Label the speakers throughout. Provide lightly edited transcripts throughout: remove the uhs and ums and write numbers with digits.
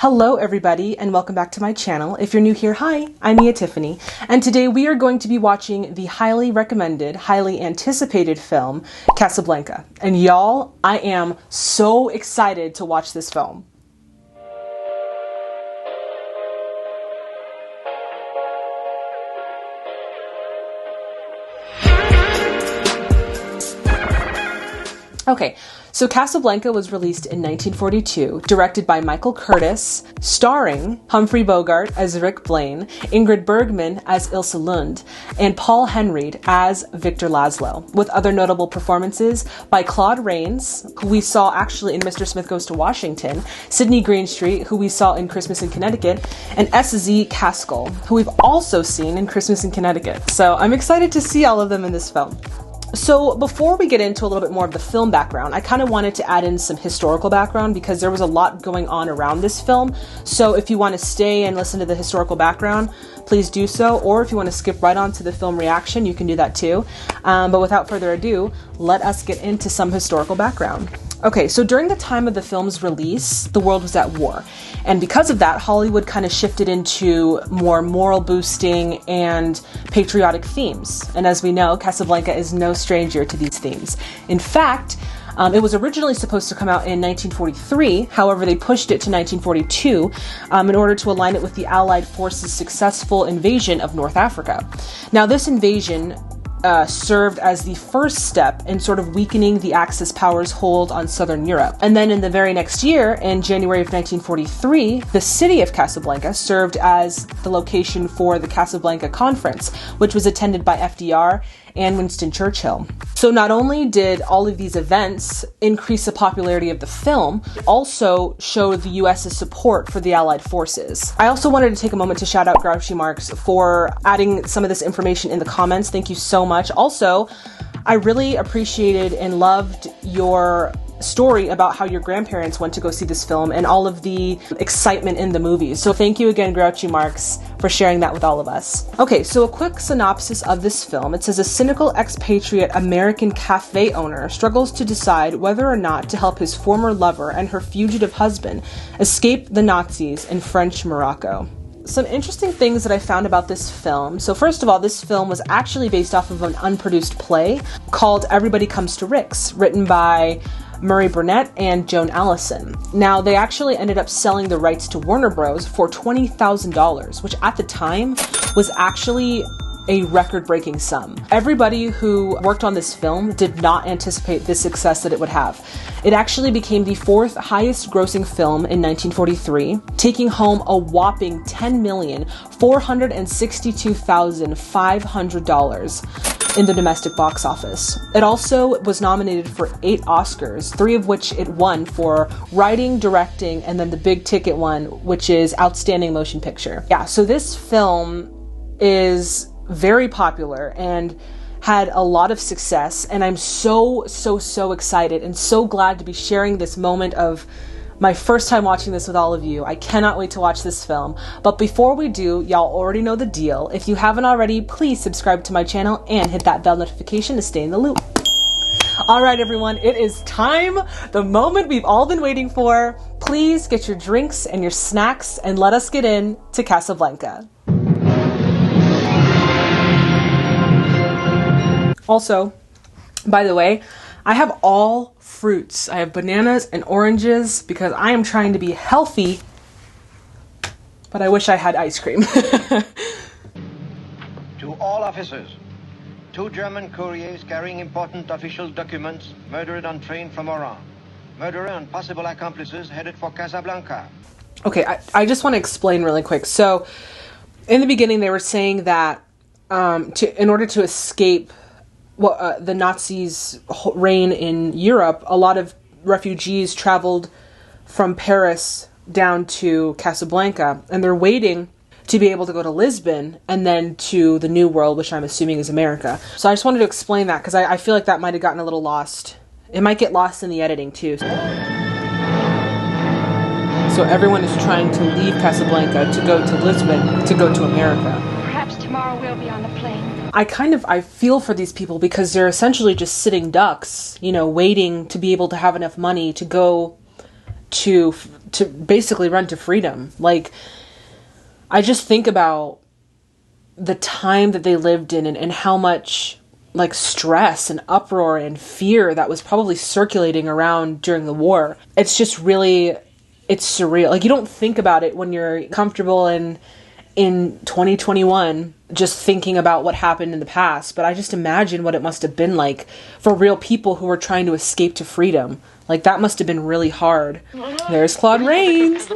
Speaker 1: Hello everybody and welcome back to my channel. If you're new here, hi, I'm Tiffany, and today we are going to be watching the highly recommended, highly anticipated film, Casablanca. And y'all, I am so excited to watch this film. Okay, so Casablanca was released in 1942, directed by Michael Curtis, starring Humphrey Bogart as Rick Blaine, Ingrid Bergman as Ilse Lund, and Paul Henreid as Victor Laszlo, with other notable performances by Claude Rains, who we saw actually in Mr. Smith Goes to Washington, Sidney Greenstreet, who we saw in Christmas in Connecticut, and S.Z. Caskell, who we've also seen in Christmas in Connecticut. So I'm excited to see all of them in this film. So before we get into a little bit more of the film background, I kind of wanted to add in some historical background because there was a lot going on around this film. So if you want to stay and listen to the historical background, please do so. Or if you want to skip right on to the film reaction, you can do that too. But without further ado, let us get into some historical background. Okay, so during the time of the film's release, the world was at war. And because of that, Hollywood kind of shifted into more moral boosting and patriotic themes. And as we know, Casablanca is no stranger to these themes. In fact, it was originally supposed to come out in 1943. However, they pushed it to 1942 in order to align it with the Allied forces' successful invasion of North Africa. Now, this invasion served as the first step in sort of weakening the Axis powers' hold on Southern Europe. And then in the very next year, in January of 1943, the city of Casablanca served as the location for the Casablanca Conference, which was attended by FDR and Winston Churchill. So not only did all of these events increase the popularity of the film, it also showed the US's support for the Allied forces. I also wanted to take a moment to shout out Grouchy Marks for adding some of this information in the comments. Thank you so much. Also, I really appreciated and loved your story about how your grandparents went to go see this film and all of the excitement in the movie. So thank you again, Grouchy Marks, for sharing that with all of us. Okay, so a quick synopsis of this film. It says a cynical expatriate American cafe owner struggles to decide whether or not to help his former lover and her fugitive husband escape the Nazis in French Morocco. Some interesting things that I found about this film. So first of all, this film was actually based off of an unproduced play called Everybody Comes to Rick's, written by Murray Burnett and Joan Allison. Now, they actually ended up selling the rights to Warner Bros. For $20,000, which at the time was actually a record-breaking sum. Everybody who worked on this film did not anticipate the success that it would have. It actually became the fourth highest grossing film in 1943, taking home a whopping $10,462,500 in the domestic box office. It also was nominated for 8 Oscars, 3 of which it won for writing, directing, and then the big ticket one, which is Outstanding Motion Picture. Yeah, so this film is very popular and had a lot of success, and I'm so excited and so glad to be sharing this moment of my first time watching this with all of you. I cannot wait to watch this film. But before we do, y'all already know the deal. If you haven't already, please subscribe to my channel and hit that bell notification to stay in the loop. All right, everyone, it is time, the moment we've all been waiting for. Please get your drinks and your snacks and let us get in to Casablanca. Also, by the way, I have all fruits. I have bananas and oranges because I am trying to be healthy, but I wish I had ice cream.
Speaker 2: To all officers, 2 German couriers carrying important official documents murdered on train from Oran. Murderer and possible accomplices headed for Casablanca.
Speaker 1: Okay, I just want to explain really quick. So, in the beginning, they were saying that in order to escape the Nazis' reign in Europe, a lot of refugees traveled from Paris down to Casablanca, and they're waiting to be able to go to Lisbon and then to the New World, which I'm assuming is America. So I just wanted to explain that because I feel like that might have gotten a little lost. It might get lost in the editing too. So everyone is trying to leave Casablanca to go to Lisbon to go to America.
Speaker 3: Perhaps tomorrow we'll be on the plane.
Speaker 1: I feel for these people because they're essentially just sitting ducks, you know, waiting to be able to have enough money to go to to basically run to freedom. Like, I just think about the time that they lived in and how much like stress and uproar and fear that was probably circulating around during the war. It's just really, it's surreal. Like, you don't think about it when you're comfortable in 2021 just thinking about what happened in the past, but I just imagine what it must have been like for real people who were trying to escape to freedom. Like, that must have been really hard. There's Claude Rains.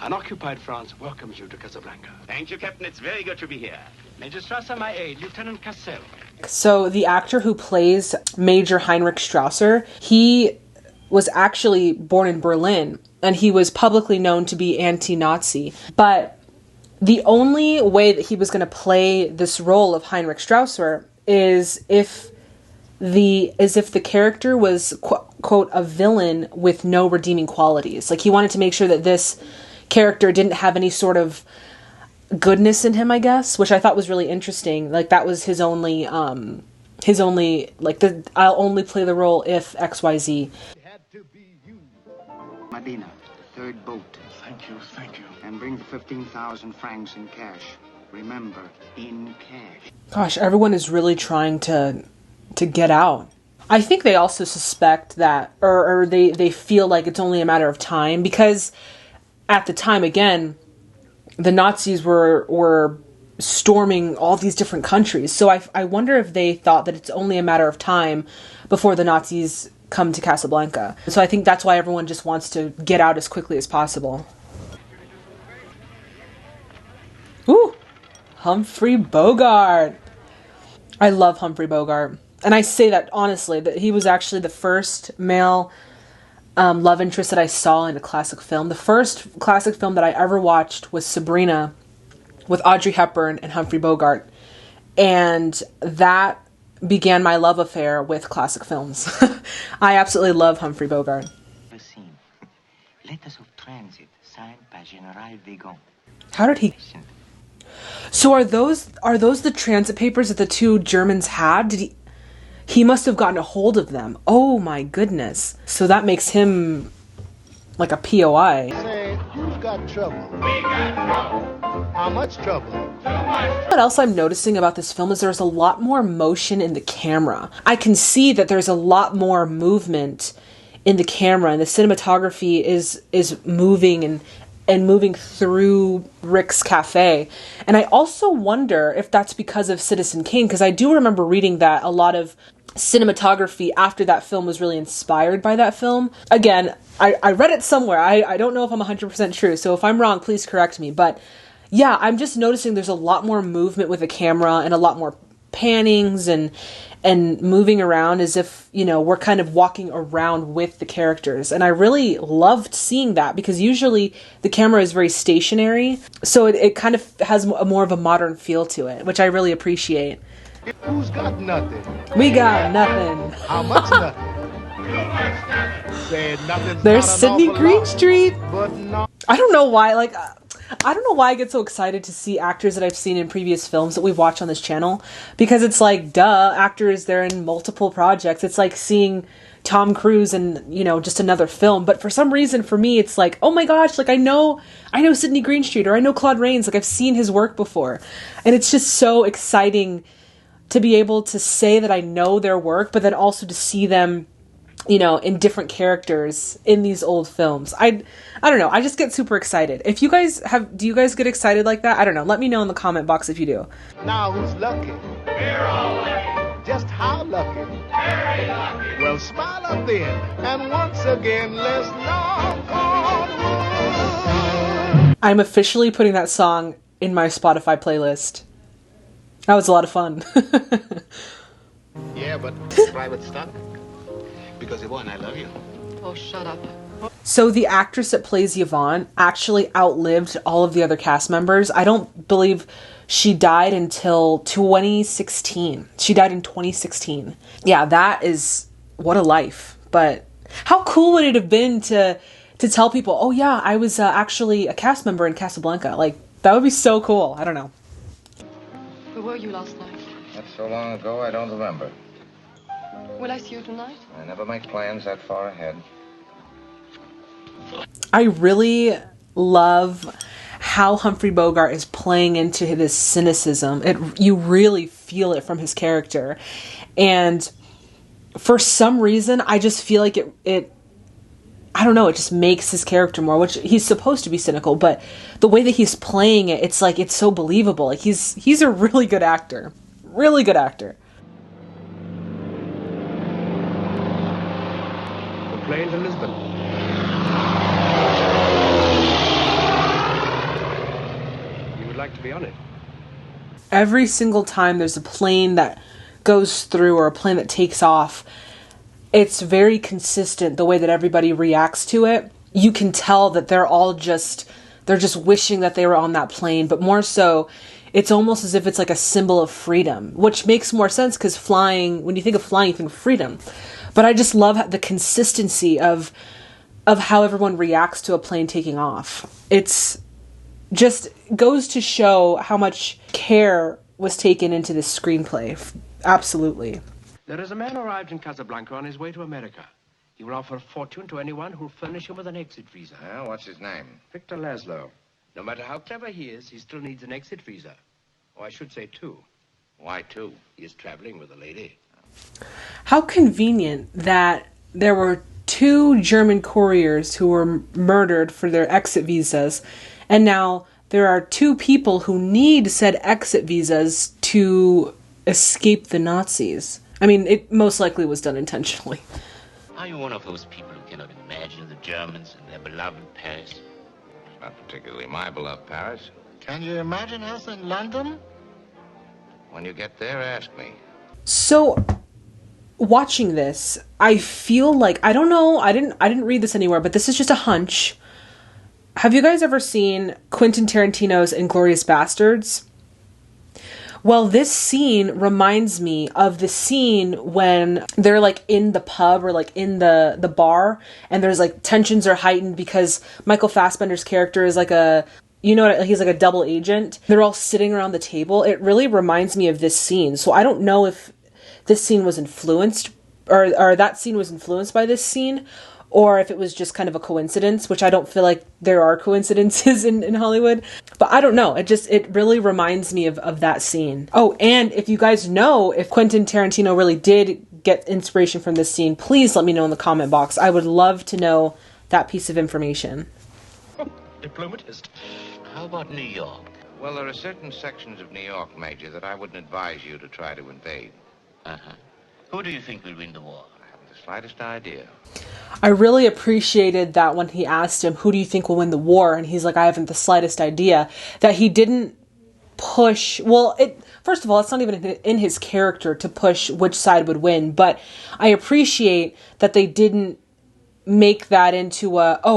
Speaker 4: Unoccupied France welcomes you to Casablanca.
Speaker 5: Thank you, Captain. It's very good to be here.
Speaker 4: Major Strasser, my aide, Lieutenant Cassel.
Speaker 1: So the actor who plays Major Heinrich Strasser, he was actually born in Berlin, and he was publicly known to be anti-Nazi. But the only way that he was going to play this role of Heinrich Strasser is if the character was, quote, a villain with no redeeming qualities. Like, he wanted to make sure that this character didn't have any sort of goodness in him, I guess, which I thought was really interesting. Like, that was his only like, I'll only play the role if XYZ.
Speaker 6: Medina, the third boat.
Speaker 4: Thank you.
Speaker 6: And bring the 15,000 francs in cash. Remember, in cash.
Speaker 1: Gosh, everyone is really trying to get out. I think they also suspect that, or they feel like it's only a matter of time, because at the time, again, the Nazis were storming all these different countries. So I wonder if they thought that it's only a matter of time before the Nazis come to Casablanca. So I think that's why everyone just wants to get out as quickly as possible. Ooh, Humphrey Bogart. I love Humphrey Bogart. And I say that honestly, that he was actually the first male love interest that I saw in a classic film. The first classic film that I ever watched was Sabrina with Audrey Hepburn and Humphrey Bogart. And that began my love affair with classic films. I absolutely love Humphrey Bogart.
Speaker 6: Letters of transit signed by General Wegon.
Speaker 1: How did he... So are those the transit papers that the two Germans had? He must have gotten a hold of them. Oh my goodness. So that makes him like a POI.
Speaker 7: Say, who's got trouble? We got trouble. How much trouble? Too much.
Speaker 1: What else I'm noticing about this film is there's a lot more motion in the camera. I can see that there's a lot more movement in the camera, and the cinematography is moving and moving through Rick's cafe. And I also wonder if that's because of Citizen Kane, because I do remember reading that a lot of cinematography after that film was really inspired by that film. Again, I read it somewhere. I don't know if I'm 100% true, so if I'm wrong, please correct me. But yeah, I'm just noticing there's a lot more movement with the camera and a lot more pannings and moving around as if, you know, we're kind of walking around with the characters. And I really loved seeing that, because usually the camera is very stationary. So it kind of has more of a modern feel to it, which I really appreciate.
Speaker 7: Who's got nothing?
Speaker 1: We got nothing.
Speaker 7: How much nothing? Said nothing's
Speaker 1: There's
Speaker 7: not an
Speaker 1: Sydney
Speaker 7: awful
Speaker 1: Greenstreet.
Speaker 7: lot, but no.
Speaker 1: I don't know why, like, I don't know why I get so excited to see actors that I've seen in previous films that we've watched on this channel, because it's like, duh, actors, they're in multiple projects. It's like seeing Tom Cruise in, you know, just another film. But for some reason, for me, it's like, oh my gosh, like I know Sydney Greenstreet, or I know Claude Rains, like I've seen his work before. And it's just so exciting to be able to say that I know their work, but then also to see them, you know, in different characters in these old films. I don't know. I just get super excited. If you guys do you guys get excited like that? I don't know. Let me know in the comment box if you do.
Speaker 7: Now who's lucky?
Speaker 5: We're all lucky.
Speaker 7: Just how lucky?
Speaker 5: Very lucky.
Speaker 7: Well, smile up then, and once again, let's knock on wood.
Speaker 1: I'm officially putting that song in my Spotify playlist. That was a lot of fun.
Speaker 7: Yeah, but private stuff.
Speaker 4: Because Yvonne, I love you.
Speaker 3: Oh, shut up.
Speaker 1: So the actress that plays Yvonne actually outlived all of the other cast members. I don't believe she died until 2016. She died in 2016. Yeah, that is, what a life. But how cool would it have been to tell people, oh yeah, I was actually a cast member in Casablanca. Like, that would be so cool. I don't know.
Speaker 3: Where were you last night?
Speaker 2: That's so long ago, I don't remember.
Speaker 3: Will I see you tonight?
Speaker 2: I never make plans that far ahead.
Speaker 1: I really love how Humphrey Bogart is playing into this cynicism. You really feel it from his character. And for some reason, I just feel like it I don't know, it just makes his character more, which he's supposed to be cynical, but the way that he's playing it, it's like, it's so believable. Like, he's a really good actor. Really good actor.
Speaker 4: The plane to Lisbon. You would like to be on it?
Speaker 1: Every single time there's a plane that goes through or a plane that takes off, it's very consistent the way that everybody reacts to it. You can tell that they're just wishing that they were on that plane, but more so, it's almost as if it's like a symbol of freedom, which makes more sense because flying, when you think of flying, you think of freedom. But I just love the consistency of how everyone reacts to a plane taking off. It's just goes to show how much care was taken into this screenplay. Absolutely.
Speaker 4: There is a man arrived in Casablanca on his way to America. He will offer a fortune to anyone who'll furnish him with an exit visa.
Speaker 2: Well, what's his name?
Speaker 4: Victor Laszlo. No matter how clever he is, he still needs an exit visa. Or I should say two.
Speaker 2: Why two?
Speaker 4: He is traveling with a lady.
Speaker 1: How convenient that there were 2 German couriers who were murdered for their exit visas, and now there are 2 people who need said exit visas to escape the Nazis. I mean, it most likely was done intentionally.
Speaker 5: Are you one of those people who cannot imagine the Germans and their beloved Paris?
Speaker 2: It's not particularly my beloved Paris.
Speaker 6: Can you imagine us in London?
Speaker 2: When you get there, ask me.
Speaker 1: So, watching this, I feel like, I don't know, I didn't read this anywhere, but this is just a hunch. Have you guys ever seen Quentin Tarantino's Inglourious Basterds? Well, this scene reminds me of the scene when they're like in the pub or like in the bar, and there's like tensions are heightened because Michael Fassbender's character is like he's like a double agent. They're all sitting around the table. It really reminds me of this scene. So I don't know if this scene was influenced or that scene was influenced by this scene, or if it was just kind of a coincidence, which I don't feel like there are coincidences in Hollywood. But I don't know. It really reminds me of that scene. Oh, and if you guys know if Quentin Tarantino really did get inspiration from this scene, please let me know in the comment box. I would love to know that piece of information.
Speaker 4: Diplomatist.
Speaker 5: How about New York?
Speaker 2: Well, there are certain sections of New York, Major, that I wouldn't advise you to try to invade.
Speaker 5: Uh-huh. Who do you think will win the war?
Speaker 2: I haven't the slightest idea.
Speaker 1: I really appreciated that when he asked him, who do you think will win the war? And he's like, I haven't the slightest idea. That he didn't push, first of all, it's not even in his character to push which side would win, but I appreciate that they didn't make that into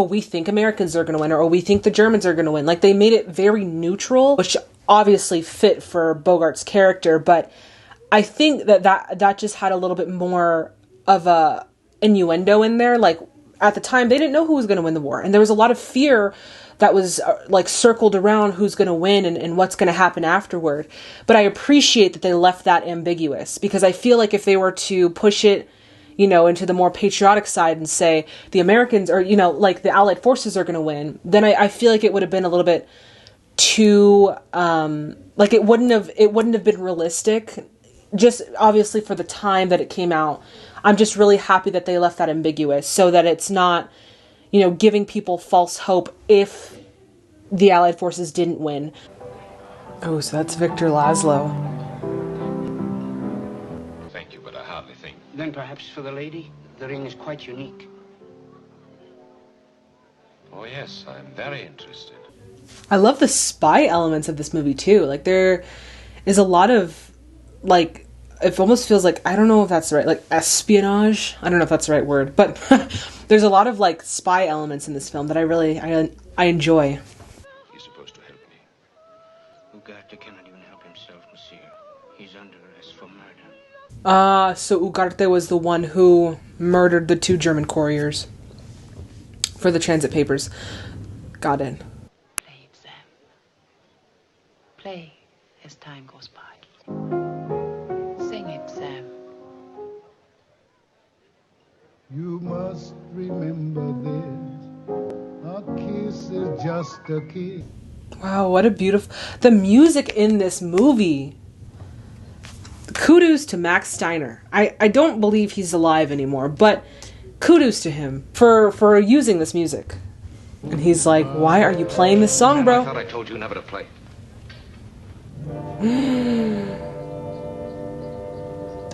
Speaker 1: we think Americans are going to win, or we think the Germans are going to win. Like, they made it very neutral, which obviously fit for Bogart's character, but I think that just had a little bit more of a innuendo in there. Like, at the time, they didn't know who was going to win the war, and there was a lot of fear that was like circled around who's going to win and what's going to happen afterward. But I appreciate that they left that ambiguous, because I feel like if they were to push it, into the more patriotic side and say the Americans or, like the Allied forces are going to win, then I feel like it would have been a little bit too, like it wouldn't have been realistic, just obviously for the time that it came out. I'm just really happy that they left that ambiguous so that it's not, giving people false hope if the Allied forces didn't win. Oh, so that's Victor Laszlo.
Speaker 2: Thank you, but I hardly think.
Speaker 6: Then perhaps for the lady, the ring is quite unique.
Speaker 2: Oh, yes, I'm very interested.
Speaker 1: I love the spy elements of this movie too. Like, there is a lot of, like, it almost feels like, I don't know if that's the right, like, espionage. I don't know if that's the right word, but there's a lot of, like, spy elements in this film that I enjoy.
Speaker 4: You're supposed to help me.
Speaker 6: Ugarte cannot even help himself, monsieur. He's under arrest for murder.
Speaker 1: So Ugarte was the one who murdered the 2 German couriers for the transit papers. Got it.
Speaker 3: Play it, Sam. Play as time goes by. Sing it, Sam.
Speaker 7: You must remember this. A kiss is just a kiss.
Speaker 1: Wow, what a beautiful... The music in this movie. Kudos to Max Steiner. I don't believe he's alive anymore, but kudos to him for using this music. And he's like, why are you playing this song, bro?
Speaker 4: I thought I told you never to play.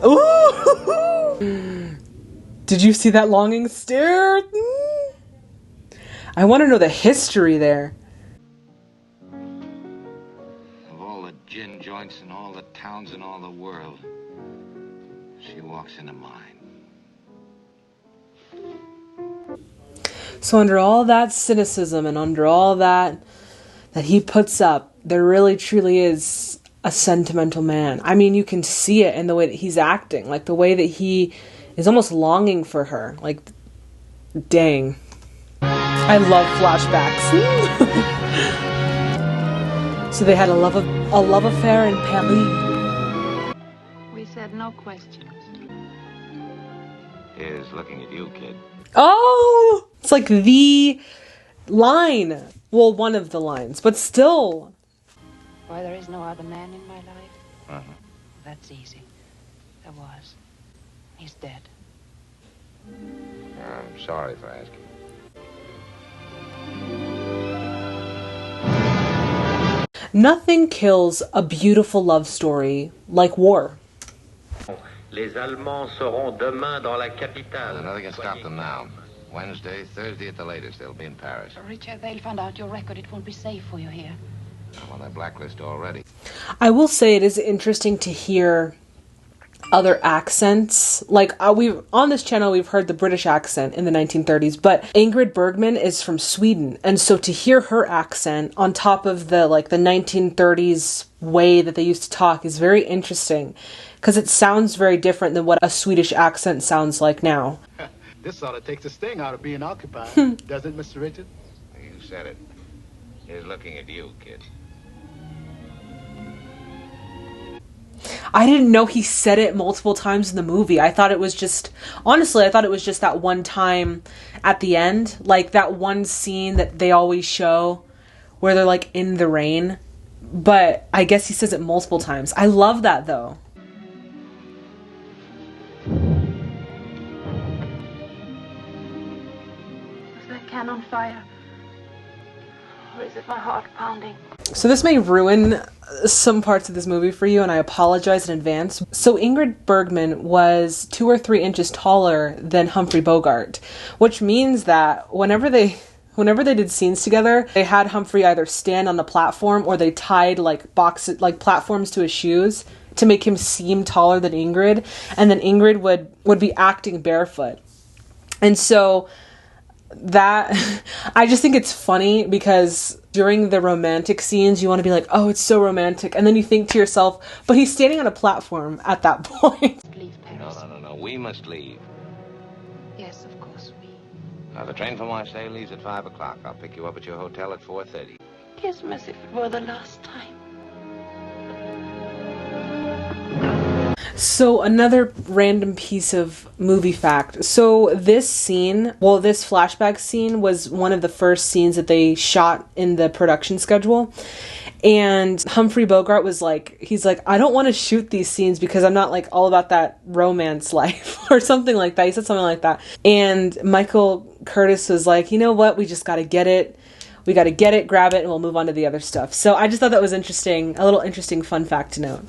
Speaker 1: Ooh! Did you see that longing stare? I want to know the history there.
Speaker 2: Of all the gin joints in all the towns in all the world, she walks into mine.
Speaker 1: So under all that cynicism and under all that he puts up, there really truly is a sentimental man. I mean, you can see it in the way that he's acting, like the way that he is almost longing for her. Like, dang. I love flashbacks. So they had a love affair in Paris.
Speaker 3: We said no questions.
Speaker 2: Here's looking at you, kid.
Speaker 1: Oh! It's like the line. Well, one of the lines, but still.
Speaker 3: Why, there is no other man in my life?
Speaker 2: Uh-huh.
Speaker 3: That's easy. There was. He's dead.
Speaker 2: I'm sorry for asking.
Speaker 1: Nothing kills a beautiful love story like war.
Speaker 8: Les Allemands seront demain dans la capitale.
Speaker 2: Nothing can stop them now. Wednesday, Thursday at the latest, they'll be in Paris.
Speaker 3: Richard, they'll find out your record. It won't be safe for you here.
Speaker 2: I'm on their blacklist already.
Speaker 1: I will say it is interesting to hear other accents. Like, we've on this channel, we've heard the British accent in the 1930s, but Ingrid Bergman is from Sweden. And so to hear her accent on top of the 1930s way that they used to talk is very interesting, because it sounds very different than what a Swedish accent sounds like now.
Speaker 7: This sort of takes the sting out of being occupied, doesn't it, Mr. Richard?
Speaker 2: You said it. Here's looking at you, kid.
Speaker 1: I didn't know he said it multiple times in the movie. I thought it was just, honestly, I thought it was just that one time at the end. Like that one scene that they always show where they're like in the rain. But I guess he says it multiple times. I love that though.
Speaker 3: Is that cannon fire? Or is it my heart pounding?
Speaker 1: So this may ruin some parts of this movie for you, and I apologize in advance. So Ingrid Bergman was 2 or 3 inches taller than Humphrey Bogart, which means that whenever they did scenes together, they had Humphrey either stand on the platform or they tied platforms to his shoes to make him seem taller than Ingrid, and then Ingrid would be acting barefoot. And so that, I just think it's funny because during the romantic scenes, you want to be like, oh, it's so romantic. And then you think to yourself, but he's standing on a platform at that point.
Speaker 3: Leave Paris.
Speaker 2: No. We must leave.
Speaker 3: Yes, of course, we.
Speaker 2: Now, the train from Marseille leaves at 5 o'clock. I'll pick you up at your hotel at 4:30.
Speaker 3: Kiss me as if it were the last time.
Speaker 1: So another random piece of movie fact. So this scene, this flashback scene was one of the first scenes that they shot in the production schedule. And Humphrey Bogart was like, he's like, I don't want to shoot these scenes because I'm not like all about that romance life or something like that. He said something like that. And Michael Curtis was like, you know what? We just got to get it. We got to get it, grab it, and we'll move on to the other stuff. So I just thought that was interesting, a little interesting fun fact to note.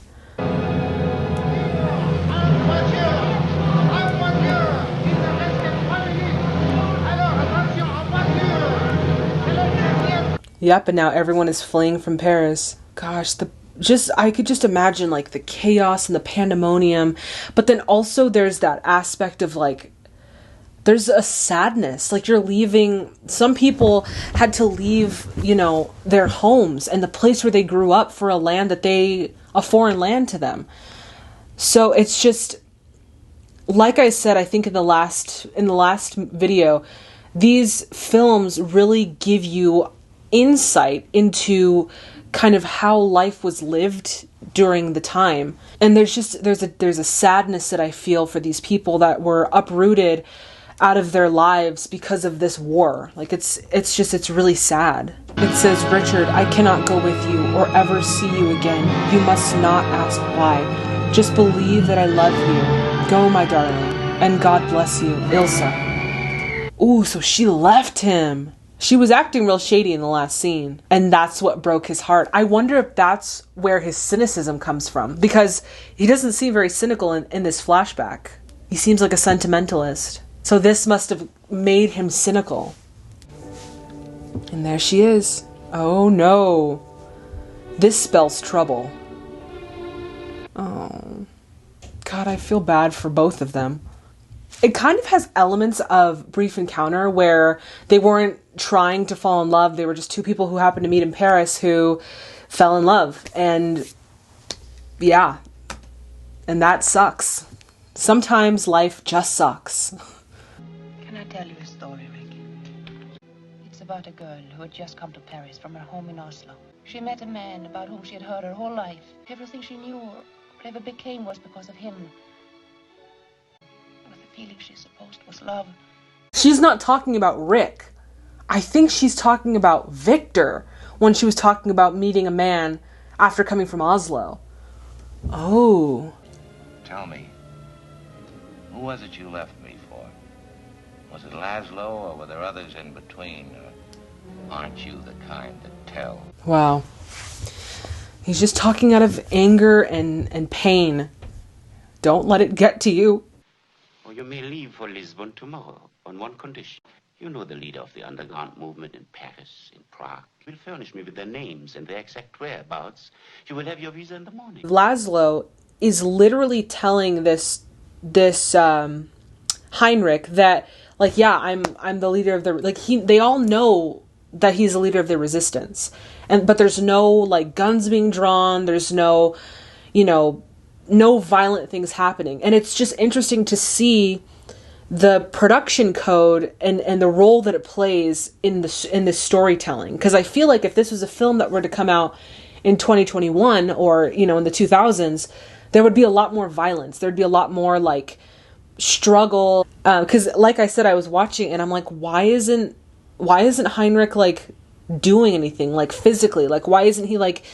Speaker 1: Yep, and now everyone is fleeing from Paris. Gosh, I could just imagine like the chaos and the pandemonium, but then also there's that aspect of like, there's a sadness, like you're leaving. Some people had to leave, their homes and the place where they grew up for a foreign land to them. So it's just, like I said, I think in the last video, these films really give you insight into kind of how life was lived during the time. And there's a sadness that I feel for these people that were uprooted out of their lives because of this war. Like, it's really sad. It says, Richard, I cannot go with you or ever see you again. You must not ask why. Just believe that I love you. Go, my darling, and God bless you, Ilsa. Ooh, so she left him. She was acting real shady in the last scene, and that's what broke his heart. I wonder if that's where his cynicism comes from, because he doesn't seem very cynical in this flashback. He seems like a sentimentalist. So this must have made him cynical. And there she is. Oh no. This spells trouble. Oh. God, I feel bad for both of them. It kind of has elements of Brief Encounter where they weren't trying to fall in love. They were just two people who happened to meet in Paris who fell in love. And yeah. And that sucks. Sometimes life just sucks.
Speaker 3: Can I tell you a story, Rick? It's about a girl who had just come to Paris from her home in Oslo. She met a man about whom she had heard her whole life. Everything she knew or ever became was because of him. But the feeling she supposed was love.
Speaker 1: She's not talking about Rick. I think she's talking about Victor when she was talking about meeting a man after coming from Oslo. Oh.
Speaker 2: Tell me, who was it you left me for? Was it Laszlo, or were there others in between? Or aren't you the kind that tell?
Speaker 1: Wow. He's just talking out of anger and pain. Don't let it get to you.
Speaker 5: Or you may leave for Lisbon tomorrow on one condition. You know the leader of the underground movement in Paris, in Prague. You will furnish me with their names and their exact whereabouts. You will have your visa in the morning.
Speaker 1: Laszlo is literally telling this Heinrich that, like, yeah, I'm the leader of the, like, they all know that he's the leader of the resistance. But there's no, like, guns being drawn, there's no, no violent things happening. And it's just interesting to see the production code and the role that it plays in this storytelling. Because I feel like if this was a film that were to come out in 2021 or, in the 2000s, there would be a lot more violence. There'd be a lot more, like, struggle. Because, like I said, I was watching and I'm like, why isn't Heinrich, like, doing anything, like, physically? Like, why isn't he, like,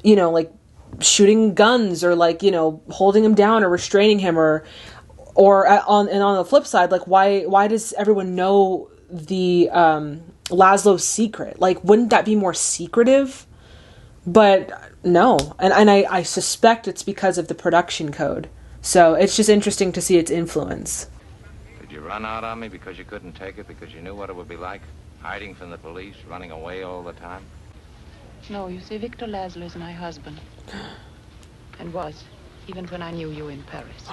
Speaker 1: like, shooting guns or, like, holding him down or restraining him or on the flip side, like, why does everyone know the Laszlo's secret? Like, wouldn't that be more secretive? But no, and I suspect it's because of the production code. So it's just interesting to see its influence.
Speaker 2: Did you run out on me because you couldn't take it, because you knew what it would be like? Hiding from the police, running away all the time?
Speaker 3: No, you see, Victor Laszlo is my husband. And was, even when I knew you in Paris.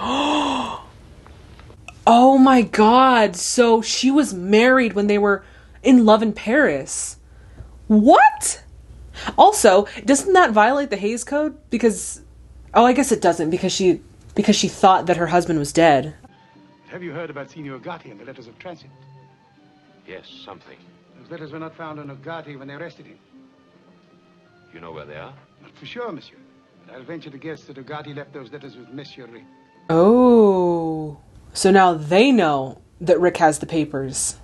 Speaker 1: Oh my God, so she was married when they were in love in Paris. What? Also, doesn't that violate the Hays Code? Because, I guess it doesn't, because she thought that her husband was dead.
Speaker 9: Have you heard about Signor Ugarte and the letters of transit?
Speaker 4: Yes, something.
Speaker 9: Those letters were not found on Ugarte when they arrested him.
Speaker 4: You know where they are?
Speaker 9: Not for sure, monsieur. But I'll venture to guess that Ugarte left those letters with Monsieur Rick.
Speaker 1: Oh, so now they know that Rick has the papers.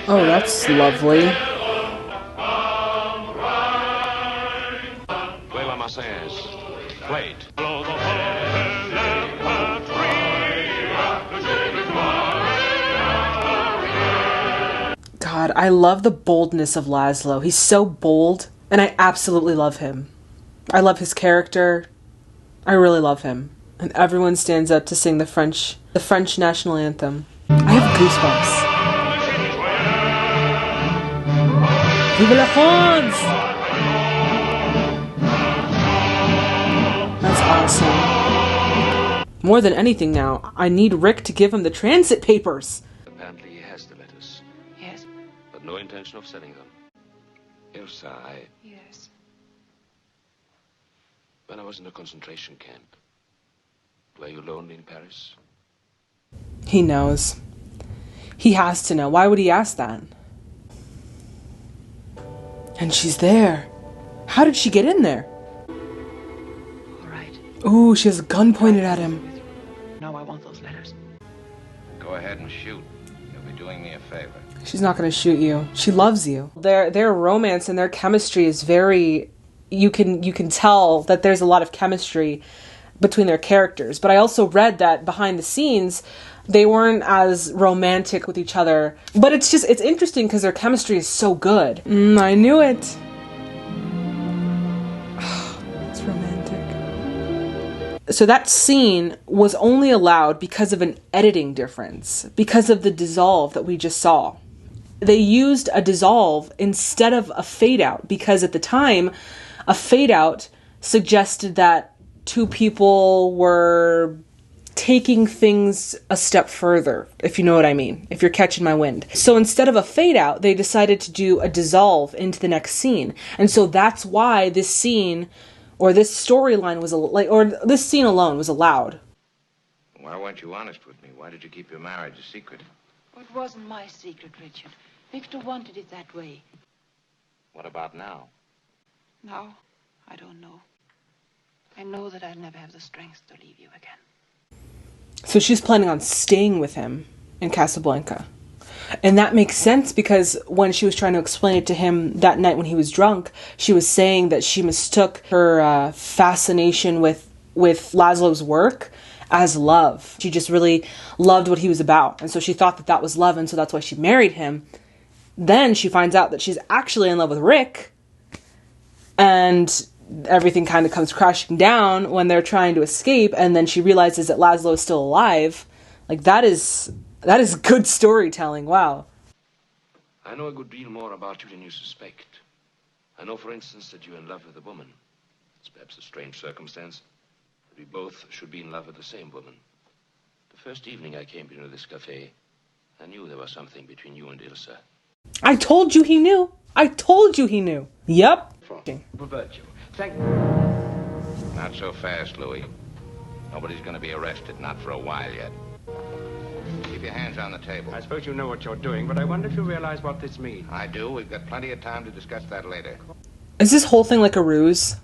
Speaker 1: Oh, that's lovely.
Speaker 4: Play La Marseillaise. Play it.
Speaker 1: God, I love the boldness of Laszlo. He's so bold, and I absolutely love him. I love his character. I really love him. And everyone stands up to sing the French national anthem. I have goosebumps. Vive la France! That's awesome. More than anything now, I need Rick to give him the transit papers.
Speaker 4: Apparently he has the letters.
Speaker 3: Yes.
Speaker 4: But no intention of selling them. Ilsa,
Speaker 3: Yes.
Speaker 4: when I was in a concentration camp, were you lonely in Paris?
Speaker 1: He knows. He has to know. Why would he ask that? And she's there. How did she get in there?
Speaker 3: All right.
Speaker 1: Ooh, she has a gun pointed at him.
Speaker 3: No, I want those letters.
Speaker 4: Go
Speaker 2: Go ahead and shoot. You'll be doing me a favor.
Speaker 1: She's not going to shoot you. She loves you. Their romance and their chemistry is very... You can tell that there's a lot of chemistry between their characters. But I also read that behind the scenes, they weren't as romantic with each other. But it's interesting because their chemistry is so good. I knew it. It's romantic. So that scene was only allowed because of an editing difference, because of the dissolve that we just saw. They used a dissolve instead of a fade out because at the time, a fade out suggested that two people were taking things a step further, if you know what I mean, if you're catching my wind. So instead of a fade out, they decided to do a dissolve into the next scene. And so that's why this scene or this storyline was or this scene alone was allowed.
Speaker 2: Why weren't you honest with me? Why did you keep your marriage a secret?
Speaker 3: It wasn't my secret, Richard. Victor wanted it that way.
Speaker 2: What about now?
Speaker 3: Now, I don't know. I know that I'll never have the strength to leave you again.
Speaker 1: So she's planning on staying with him in Casablanca. And that makes sense because when she was trying to explain it to him that night when he was drunk, she was saying that she mistook her fascination with Laszlo's work as love. She just really loved what he was about. And so she thought that that was love, and so that's why she married him. Then she finds out that she's actually in love with Rick, and everything kind of comes crashing down when they're trying to escape, and then she realizes that Laszlo is still alive. Like, that is good storytelling. Wow.
Speaker 4: I know a good deal more about you than you suspect. I know, for instance, that you're in love with a woman. It's perhaps a strange circumstance, but we both should be in love with the same woman. The first evening I came into this cafe, I knew there was something between you and Ilsa.
Speaker 1: I told you he knew. I told you he knew. Yep.
Speaker 4: Virtue. Thank you.
Speaker 2: Not so fast, Louis. Nobody's going to be arrested, not for a while yet. Keep your hands on the table.
Speaker 4: I suppose you know what you're doing, but I wonder if you realize what this means.
Speaker 2: I do. We've got plenty of time to discuss that later.
Speaker 1: Is this whole thing like a ruse?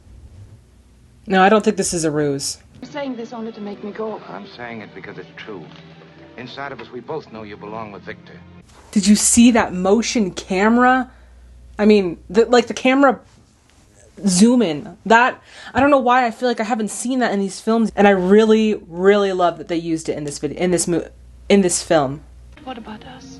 Speaker 1: No, I don't think this is a ruse.
Speaker 3: You're saying this only to make me go.
Speaker 2: I'm saying it because it's true. Inside of us, we both know you belong with Victor.
Speaker 1: Did you see that motion camera? I mean, the camera zoom in. That, I don't know why I feel like I haven't seen that in these films, and I really, really love that they used it in this video, in this film.
Speaker 3: What about us?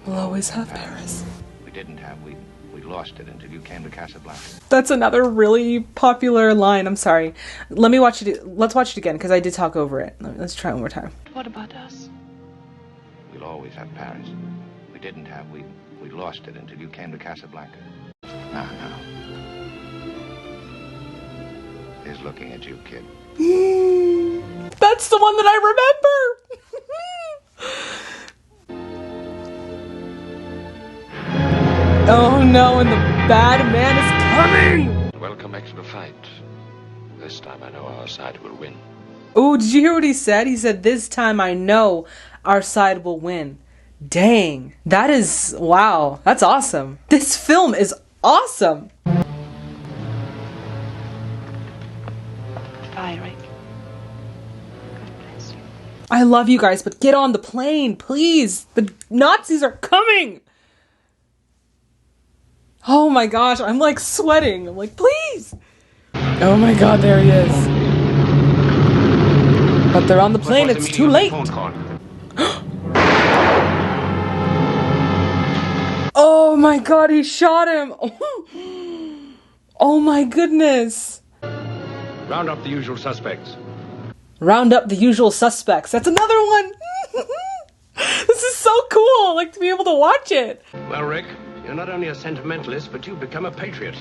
Speaker 1: We'll always have Paris.
Speaker 2: We didn't have. We lost it until you came to Casablanca.
Speaker 1: That's another really popular line. I'm sorry. Let's watch it again because I did talk over it. Let's try it one more time.
Speaker 3: What about us?
Speaker 2: We'll always have Paris. We didn't have. We lost it until you came to Casablanca. Now. He's looking at you, kid.
Speaker 1: That's the one that I remember. Oh no, and the bad man is coming.
Speaker 4: Welcome back to the fight. This time I know our side will win.
Speaker 1: Oh, did you hear what he said? He said, this time I know our side will win. Dang. That is, wow. That's awesome. This film is awesome.
Speaker 3: Bye, Rick. God bless you.
Speaker 1: I love you guys, but get on the plane, please. The Nazis are coming. Oh my gosh, I'm like sweating. I'm like, please. Oh my god, there he is. But they're on the plane, it's too late. Oh my god, he shot him. Oh my goodness.
Speaker 4: Round up the usual suspects.
Speaker 1: Round up the usual suspects. That's another one. This is so cool. Like to be able to watch it.
Speaker 4: Well, Rick, you're not only a sentimentalist, but you've become a patriot.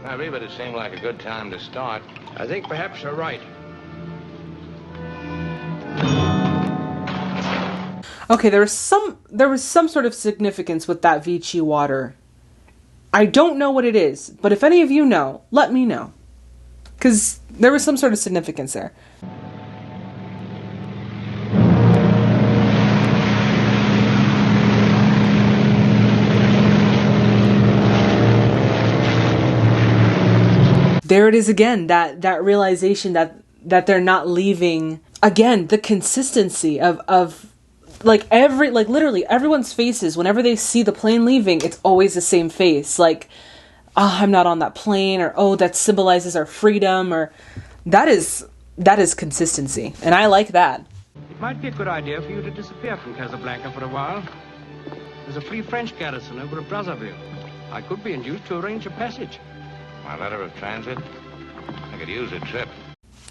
Speaker 2: I believe it seemed like a good time to start.
Speaker 4: I think perhaps you're right.
Speaker 1: Okay, there was some sort of significance with that Vichy water. I don't know what it is, but if any of you know, let me know. Because there was some sort of significance there. There it is again, that realization that they're not leaving. Again, the consistency of like literally everyone's faces, whenever they see the plane leaving, it's always the same face. Like, oh, I'm not on that plane, or oh, that symbolizes our freedom, or that is consistency. And I like that.
Speaker 6: It might be a good idea for you to disappear from Casablanca for a while. There's a free French garrison over at Brazzaville. I could be induced to arrange a passage.
Speaker 2: My letter of transit? I could use a trip.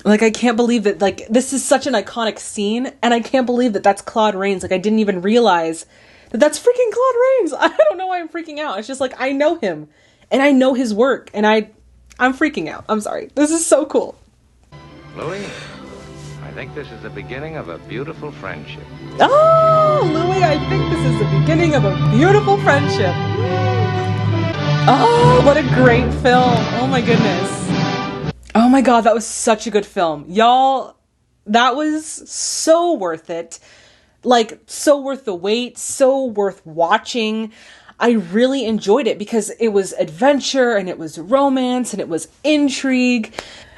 Speaker 1: Like, I can't believe that, like, this is such an iconic scene, and I can't believe that that's Claude Rains. Like, I didn't even realize that that's freaking Claude Rains. I don't know why I'm freaking out. It's just like, I know him, and I know his work, and I'm freaking out. I'm sorry. This is so cool.
Speaker 2: Louis, I think this is the beginning of a beautiful friendship.
Speaker 1: Oh, Louis, I think this is the beginning of a beautiful friendship. Oh, what a great film. Oh my goodness. Oh my god, that was such a good film. Y'all, that was so worth it. Like, so worth the wait, so worth watching. I really enjoyed it because it was adventure, and it was romance, and it was intrigue.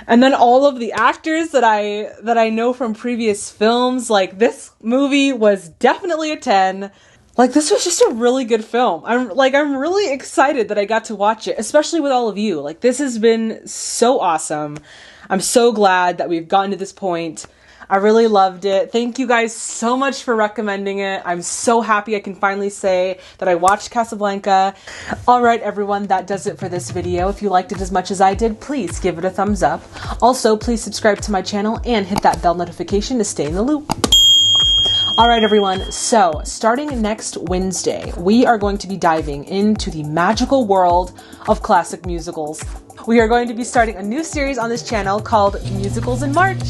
Speaker 1: And then all of the actors that I know from previous films, like, this movie was definitely a 10. Like, this was just a really good film. I'm really excited that I got to watch it, especially with all of you. Like, this has been so awesome. I'm so glad that we've gotten to this point. I really loved it. Thank you guys so much for recommending it. I'm so happy I can finally say that I watched Casablanca. All right, everyone, that does it for this video. If you liked it as much as I did, please give it a thumbs up. Also, please subscribe to my channel and hit that bell notification to stay in the loop. All right, everyone. So starting next Wednesday, we are going to be diving into the magical world of classic musicals. We are going to be starting a new series on this channel called Musicals in March.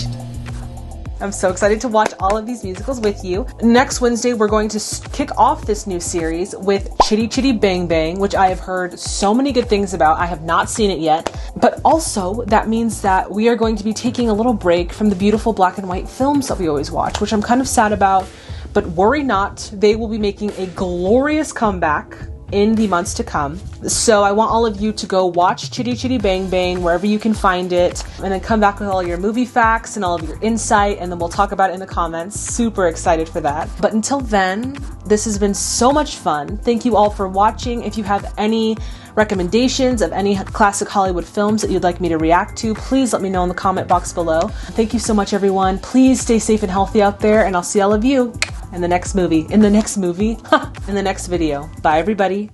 Speaker 1: I'm so excited to watch all of these musicals with you. Next Wednesday, we're going to kick off this new series with Chitty Chitty Bang Bang, which I have heard so many good things about. I have not seen it yet. But also, that means that we are going to be taking a little break from the beautiful black and white films that we always watch, which I'm kind of sad about. But worry not, they will be making a glorious comeback in the months to come. So I want all of you to go watch Chitty Chitty Bang Bang wherever you can find it, and then come back with all your movie facts and all of your insight, and then we'll talk about it in the comments. Super excited for that. But until then, this has been so much fun. Thank you all for watching. If you have any recommendations of any classic Hollywood films that you'd like me to react to, please let me know in the comment box below. Thank you so much, everyone. Please stay safe and healthy out there, and I'll see all of you in the next movie, in the next video. Bye, everybody.